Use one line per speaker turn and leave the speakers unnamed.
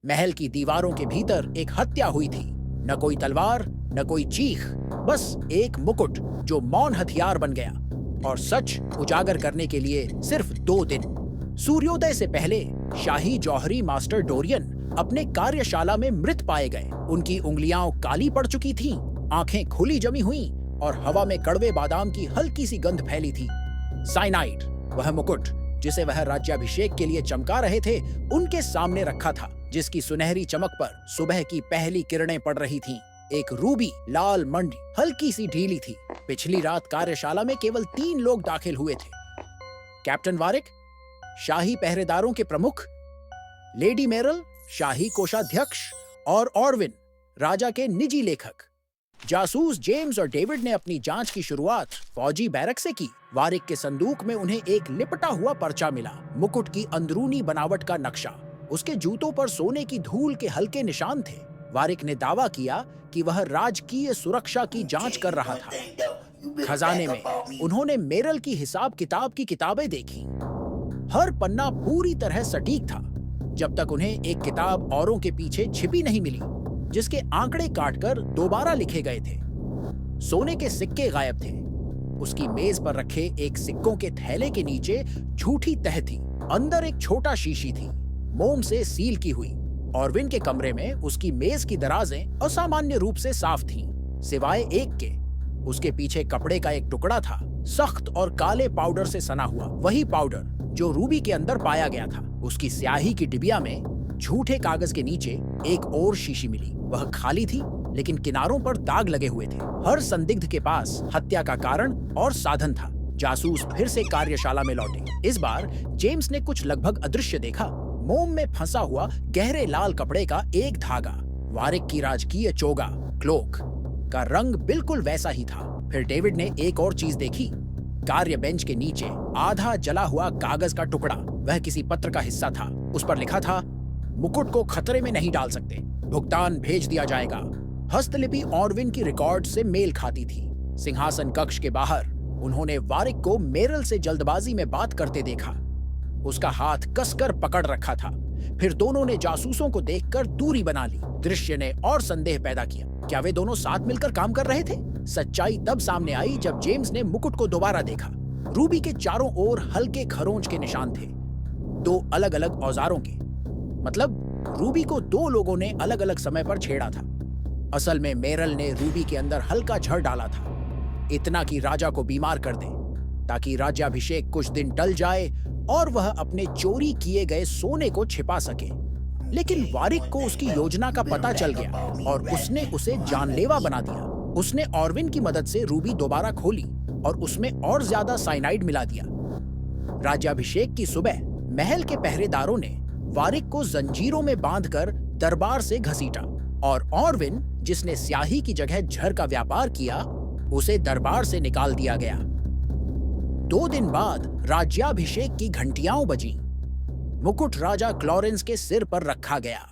महल की दीवारों के भीतर एक हत्या हुई थी। न कोई तलवार, न कोई चीख, बस एक मुकुट जो मौन हथियार बन गया। और सच उजागर करने के लिए सिर्फ 2 दिन। सूर्योदय से पहले शाही जौहरी मास्टर डोरियन अपने कार्यशाला में मृत पाए गए। उनकी उंगलियां काली पड़ चुकी थीं, आंखें खुली जमी हुई और हवा में कड़वे बादाम की हल्की सी गंध फैली थी। साइनाइड, वह मुकुट जिसे वह राज्याभिषेक के लिए चमका रहे थे, उनके सामने रखा था, जिसकी सुनहरी चमक पर सुबह की पहली किरणें पड़ रही थीं। एक रूबी लाल मंडी हल्की सी ढीली थी। पिछली रात कार्यशाला में केवल 3 लोग दाखिल हुए थे। कैप्टन वारिक, शाही पहरेदारों के प्रमुख, लेडी मेरल, शाही कोषाध्यक्ष, और ऑरविन, राजा के निजी लेखक। जासूस जेम्स और डेविड ने अपनी जांच की शुरुआत फौजी बैरक से की। वारिक के संदूक में उन्हें एक लिपटा हुआ पर्चा मिला, मुकुट की अंदरूनी बनावट का नक्शा। उसके जूतों पर सोने की धूल के हल्के निशान थे। वारिक ने दावा किया कि वह राजकीय सुरक्षा की जांच कर रहा था। खजाने में उन्होंने मेरल की हिसाब किताब की किताबें देखी। हर पन्ना पूरी तरह सटीक था, जब तक उन्हें एक किताब औरों के पीछे छिपी नहीं मिली, जिसके आंकड़े काटकर दोबारा लिखे गए थे। सोने के सिक्के गायब थे। उसकी मेज पर रखे एक सिक्कों के थैले के नीचे झूठी तह थी। अंदर एक छोटा शीशी थी, मोम से सील की हुई। ऑरविन के कमरे में उसकी मेज की दराजें असामान्य रूप से साफ थीं, सिवाय एक के। उसके पीछे कपड़े का एक टुकड़ा था, सख्त और काले पाउडर से सना हुआ, वही पाउडर जो रूबी के अंदर पाया गया था। उसकी स्याही की डिबिया में झूठे कागज के नीचे एक और शीशी मिली। वह खाली थी, लेकिन किनारों पर दाग लगे हुए थे। हर संदिग्ध के पास हत्या का कारण और साधन था। जासूस फिर से कार्यशाला में लौटे। इस बार जेम्स ने कुछ लगभग अदृश्य देखा। मोम में फंसा हुआ गहरे लाल कपड़े का एक धागा, वारिक की राजकीय चोगा, क्लोक का रंग बिल्कुल वैसा ही था। फिर डेविड ने एक और चीज देखी, कार्य बेंच के नीचे आधा जला हुआ कागज का टुकड़ा। वह किसी पत्र का हिस्सा था। उस पर लिखा था, मुकुट को खतरे में नहीं डाल सकते, भुगतान भेज दिया जाएगा। हस्तलिपि ऑरविन की रिकॉर्ड से मेल खाती थी। सिंहासन कक्ष के बाहर उन्होंने वारिक को मेरल से जल्दबाजी में बात करते देखा। उसका हाथ कसकर पकड़ रखा था। फिर दोनों ने जासूसों को देखकर दूरी बना ली। दृश्य ने और संदेह पैदा किया। क्या वे दोनों साथ मिलकर काम कर रहे थे? सच्चाई तब सामने आई जब जेम्स ने मुकुट को दोबारा देखा। रूबी के चारों ओर हल्के खरोंच के निशान थे, 2 अलग-अलग औजारों के। मतलब रूबी को 2 लोगों ने अलग-अलग समय पर छेड़ा था। असल में मेरल ने रूबी के अंदर हल्का झड़ डाला था, इतना कि राजा को बीमार कर दे, ताकि राज्याभिषेक कुछ दिन टल जाए और वह अपने चोरी किए गए सोने को छिपा सके। लेकिन वारिक को उसकी योजना का पता चल गया और उसने उसे जानलेवा बना दिया। उसने ऑरविन की मदद से रूबी दोबारा खोली और उसमें और ज्यादा साइनाइड मिला दिया। राज्याभिषेक की सुबह महल के पहरेदारों ने वारिक को जंजीरों में बांधकर दरबार से घसीटा और ऑरविन, जिसने स्याही की जगह झर का व्यापार किया, उसे दरबार से निकाल दिया गया। 2 दिन बाद राज्याभिषेक की घंटियां बजीं। मुकुट राजा क्लॉरेंस के सिर पर रखा गया।